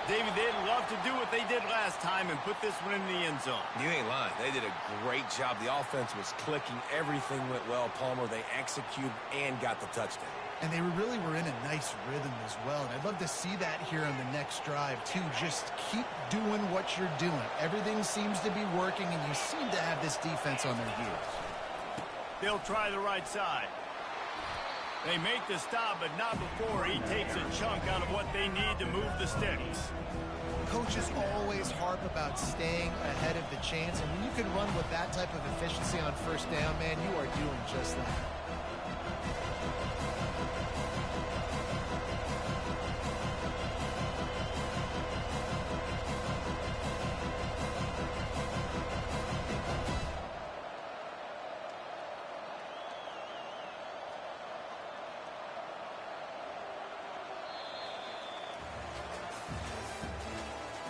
David, they'd love to do what they did last time and put this one in the end zone. You ain't lying. They did a great job. The offense was clicking. Everything went well, Palmer. They executed and got the touchdown. And they really were in a nice rhythm as well. And I'd love to see that here on the next drive, too. Just keep doing what you're doing. Everything seems to be working, and you seem to have this defense on their heels. They'll try the right side. They make the stop, but not before he takes a chunk out of what they need to move the sticks. Coaches always harp about staying ahead of the chains, and when you can run with that type of efficiency on first down, man, you are doing just that.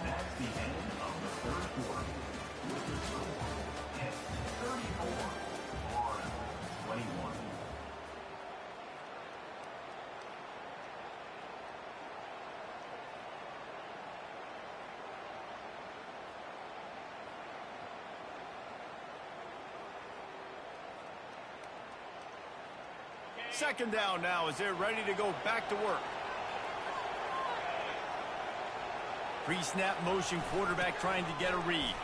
That's the end of the third quarter. With the score, it's 34, Florida 21. Second down now as they're ready to go back to work. Pre-snap motion quarterback trying to get a read.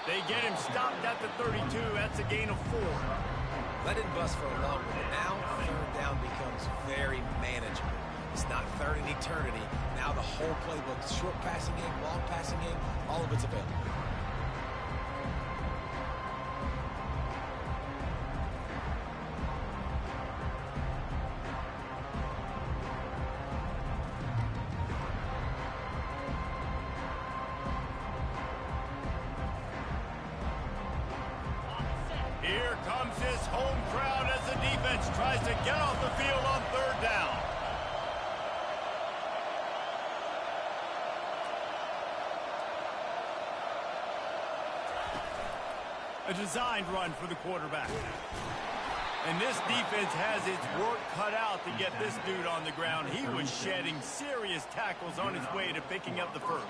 They get him stopped at the 32. That's a gain of 4. Let it bust for a long one. Now, third down becomes very manageable. It's not third in eternity. Now the whole playbook, short passing game, long passing game, all of it's available. Here comes his home crowd as the defense tries to get off the field on third down. A designed run for the quarterback. And this defense has its work cut out to get this dude on the ground. He was shedding serious tackles on his way to picking up the first.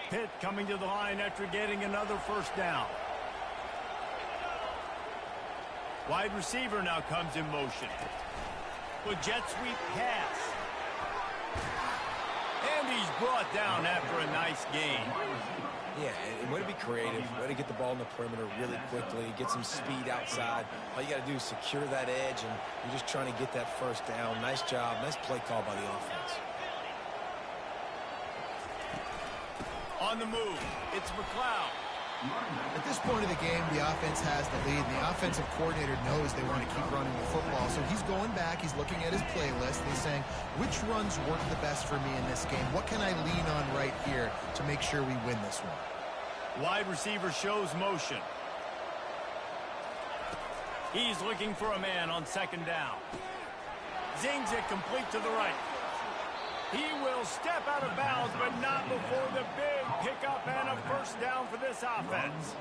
Pitt coming to the line after getting another first down. Wide receiver now comes in motion. With jet sweep pass. And he's brought down after a nice gain. Yeah, and way to be creative, way to get the ball in the perimeter really quickly, get some speed outside. All you got to do is secure that edge, and you're just trying to get that first down. Nice job, nice play call by the offense. On the move, it's McLeod. At this point of the game, the offense has the lead, and the offensive coordinator knows they want to keep running the football. So he's going back, he's looking at his playlist, and he's saying, which runs work the best for me in this game? What can I lean on right here to make sure we win this one? Wide receiver shows motion. He's looking for a man on second down. Zings it complete to the right. He will step out of bounds, but not before the big pickup and a first down for this offense.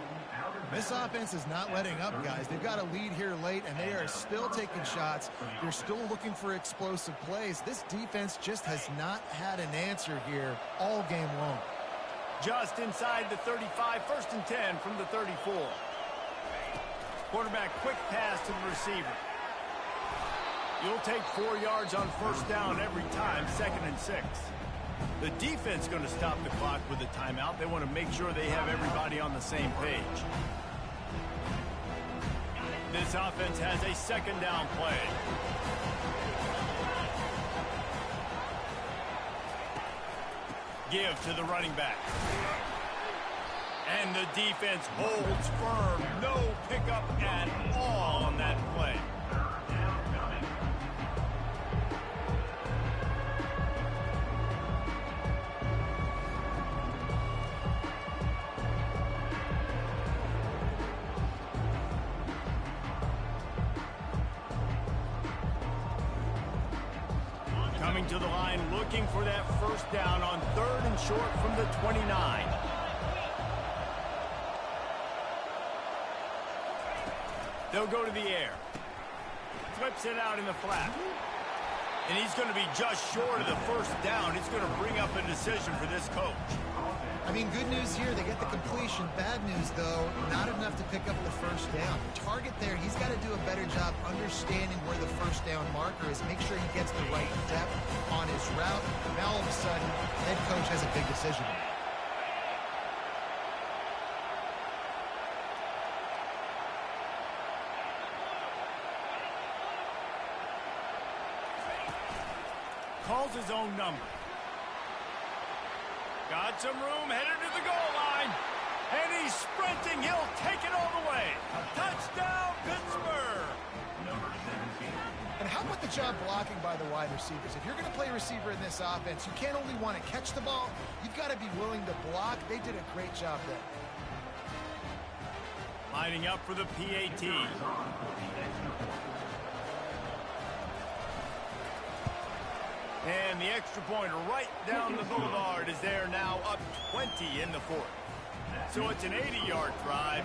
This offense is not letting up, guys. They've got a lead here late, and they are still taking shots. They're still looking for explosive plays. This defense just has not had an answer here all game long. Just inside the 35, 1st and 10 from the 34. Quarterback quick pass to the receiver. You'll take 4 yards on first down every time, 2nd and 6. The defense going to stop the clock with a timeout. They want to make sure they have everybody on the same page. This offense has a 2nd down play. Give to the running back. And the defense holds firm. No pickup at all on that play. Coming to the line, looking for that first down on 3rd and short from the 29. They'll go to the air. Flips it out in the flat. And he's going to be just short of the first down. It's going to bring up a decision for this coach. I mean, good news here, they get the completion. Bad news, though, not enough to pick up the first down. The target there, he's got to do a better job understanding where the first down marker is, make sure he gets the right depth on his route. Now, all of a sudden, head coach has a big decision to make. Calls his own number. Got some room, headed to the goal line. And he's sprinting. He'll take it all the way. Touchdown, Pittsburgh. And how about the job blocking by the wide receivers? If you're going to play receiver in this offense, you can't only want to catch the ball, you've got to be willing to block. They did a great job there. Lining up for the PAT. And the extra point right down the boulevard is there now, up 20 in the 4th. So it's an 80-yard drive,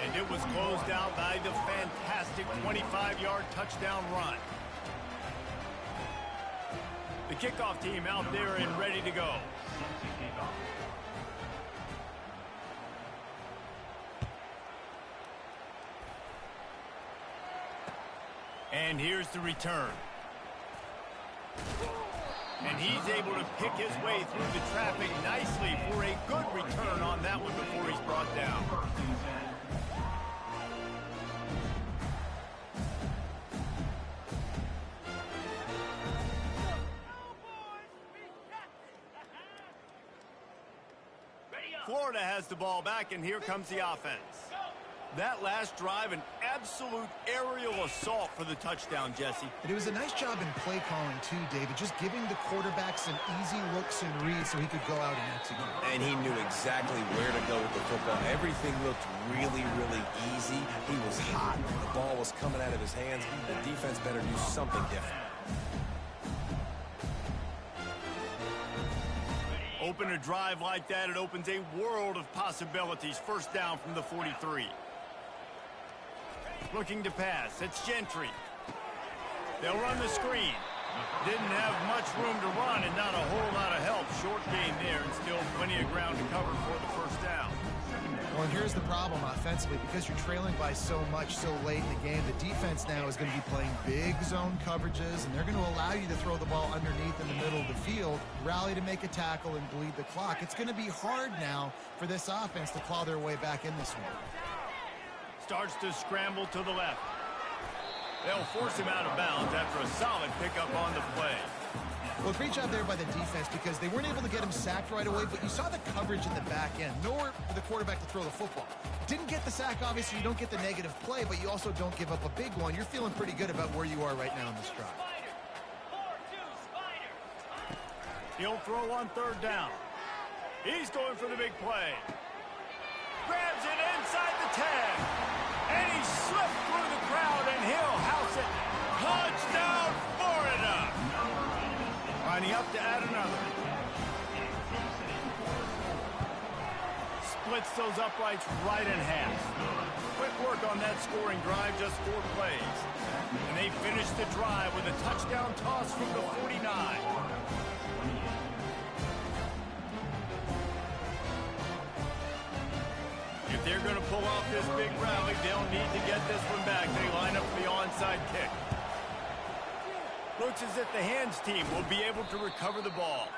and it was closed out by the fantastic 25-yard touchdown run. The kickoff team out there and ready to go. And here's the return. And he's able to pick his way through the traffic nicely for a good return on that one before he's brought down. Florida has the ball back, and here comes the offense. That last drive, an absolute aerial assault for the touchdown, Jesse. And it was a nice job in play calling, too, David, just giving the quarterback some easy looks and reads so he could go out and execute. And he knew exactly where to go with the football. Everything looked really, really easy. He was hot. The ball was coming out of his hands. The defense better do something different. Open a drive like that, it opens a world of possibilities. First down from the 43. Looking to pass. It's Gentry. They'll run the screen. Didn't have much room to run and not a whole lot of help. Short gain there and still plenty of ground to cover for the first down. Well, and here's the problem offensively. Because you're trailing by so much so late in the game, the defense now is going to be playing big zone coverages, and they're going to allow you to throw the ball underneath in the middle of the field, rally to make a tackle, and bleed the clock. It's going to be hard now for this offense to claw their way back in this one. Starts to scramble to the left. They'll force him out of bounds after a solid pickup on the play. Well, great job there by the defense because they weren't able to get him sacked right away, but you saw the coverage in the back end. Nowhere for the quarterback to throw the football. Didn't get the sack, obviously. You don't get the negative play, but you also don't give up a big one. You're feeling pretty good about where you are right now in this drive. He'll throw on third down. He's going for the big play. Grabs it inside the 10. And he slipped through the crowd, and he'll house it. Touchdown, Florida! Lining up to add another. Splits those uprights right in half. Quick work on that scoring drive, just 4 plays. And they finish the drive with a touchdown toss from the 49. If they're going to pull off this big rally, they'll need to get this one back. They line up for the onside kick. Looks as if the hands team will be able to recover the ball.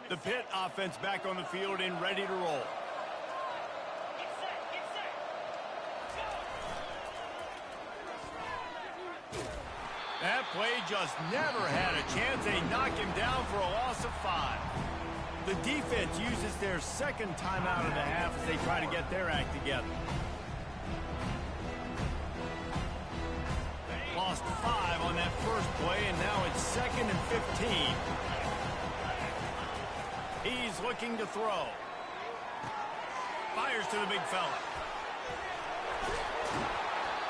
The Pitt offense back on the field and ready to roll. That play just never had a chance. They knock him down for a loss of 5. The defense uses their second timeout of the half as they try to get their act together. Lost 5 on that first play, and now it's 2nd and 15. He's looking to throw. Fires to the big fella.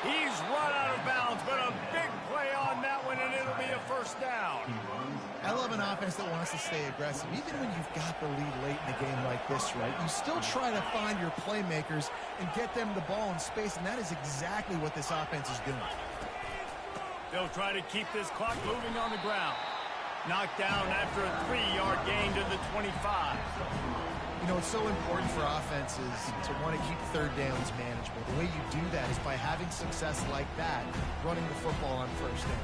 He's run out of bounds, but a big play on that one, and it'll be a first down. I love an offense that wants to stay aggressive. Even when you've got the lead late in the game like this, right, you still try to find your playmakers and get them the ball in space, and that is exactly what this offense is doing. They'll try to keep this clock moving on the ground. Knocked down after a 3-yard gain to the 25. You know, it's so important for offenses to want to keep third downs manageable. The way you do that is by having success like that, running the football on first down.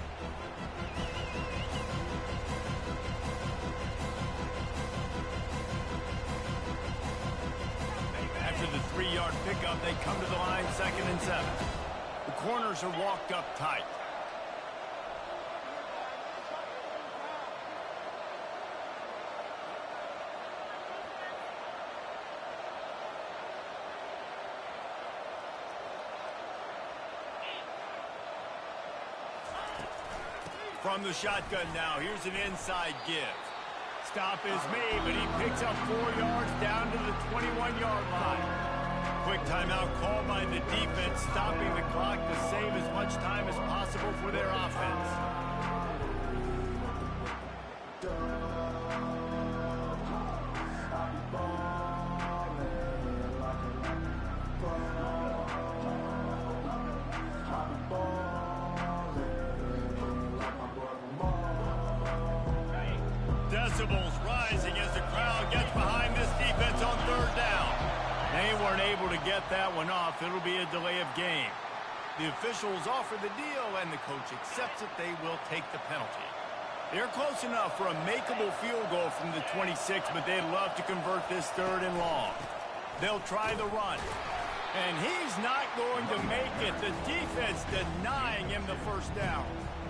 After the 3-yard pickup, they come to the line 2nd and 7. The corners are walked up tight. From the shotgun now, here's an inside give. Stop is made, but he picks up 4 yards down to the 21-yard line. Quick timeout called by the defense, stopping the clock to save as much time as possible for their offense. Decibels rising as the crowd gets behind this defense on third down. They weren't able to get that one off. It'll be a delay of game. The officials offer the deal, and the coach accepts it. They will take the penalty. They're close enough for a makeable field goal from the 26, but they'd love to convert this 3rd and long. They'll try the run. And he's not going to make it. The defense denying him the first down.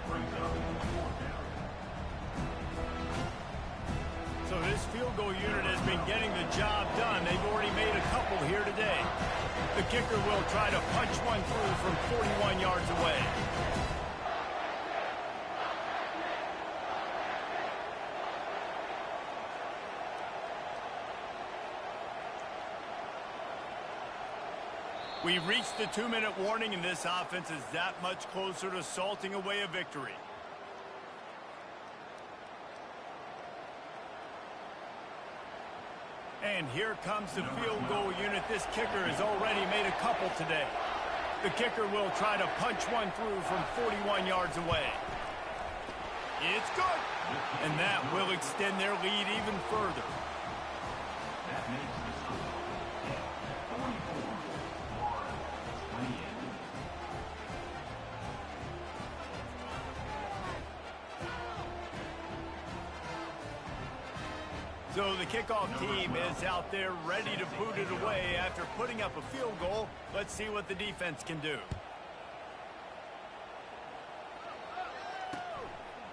brings up 4th down. So this field goal unit has been getting the job done. They've already made a couple here today. The kicker will try to punch one through from 41 yards away. We've reached the 2-minute warning, and this offense is that much closer to salting away a victory. And here comes the field goal unit. This kicker has already made a couple today. The kicker will try to punch one through from 41 yards away. It's good. And that will extend their lead even further. That makes the score 44-28. So the kickoff team is out there ready to boot it away after putting up a field goal. Let's see what the defense can do.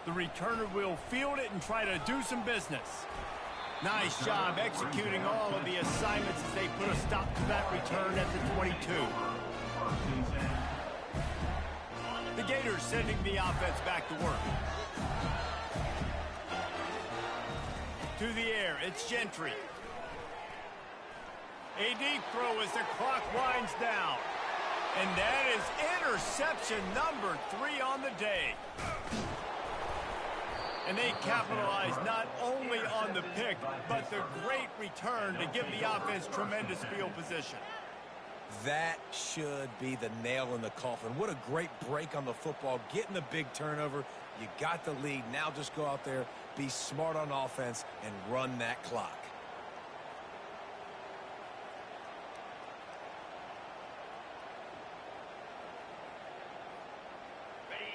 The returner will field it and try to do some business. Nice job executing all of the assignments as they put a stop to that return at the 22. The Gators sending the offense back to work. To the air, it's Gentry. A deep throw as the clock winds down. And that is interception number 3 on the day. And they capitalize not only on the pick, but the great return to give the offense tremendous field position. That should be the nail in the coffin. What a great break on the football. Getting the big turnover. You got the lead. Now just go out there, be smart on offense, and run that clock.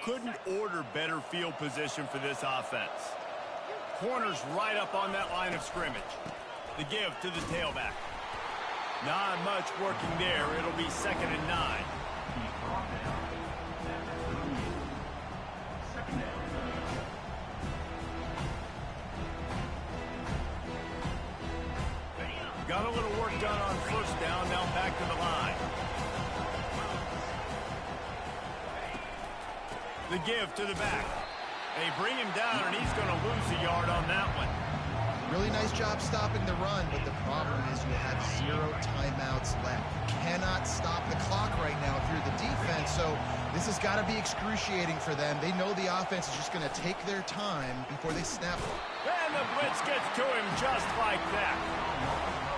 Couldn't order better field position for this offense. Corners right up on that line of scrimmage. The give to the tailback. Not much working there. It'll be 2nd and 9. Got a little work done on 1st down. Now back to the line. The give to the back. They bring him down, and he's going to lose a yard on that one. Really nice job stopping the run, but the problem is you have 0 timeouts left. You cannot stop the clock right now if you're the defense, so this has got to be excruciating for them. They know the offense is just going to take their time before they snap it. And the blitz gets to him just like that.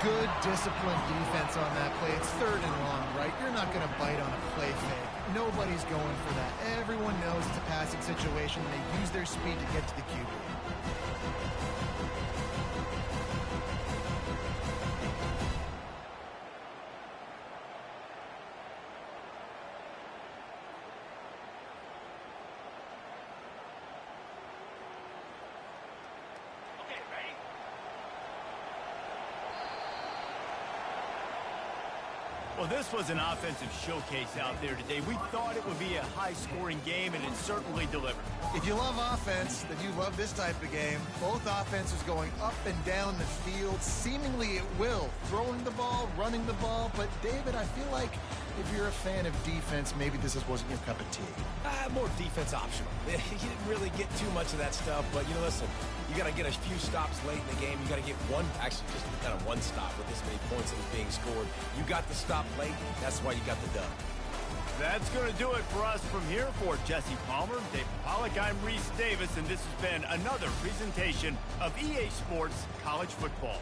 Good, disciplined defense on that play. It's 3rd and long, right? You're not going to bite on a play fake. Nobody's going for that. Everyone knows it's a passing situation, and they use their speed to get to the QB. Well, this was an offensive showcase out there today. We thought it would be a high-scoring game, and it certainly delivered. If you love offense, then you love this type of game. Both offenses going up and down the field, seemingly at will. Throwing the ball, running the ball. But, David, I feel like if you're a fan of defense, maybe this wasn't your cup of tea. More defense optional. You didn't really get too much of that stuff, but, listen, you got to get a few stops late in the game. You got to get just kind of one stop with this many points that was being scored. You got the stop late. That's why you got the dub. That's going to do it for us from here. For Jesse Palmer, Dave Pollock, I'm Reese Davis, and this has been another presentation of EA Sports College Football.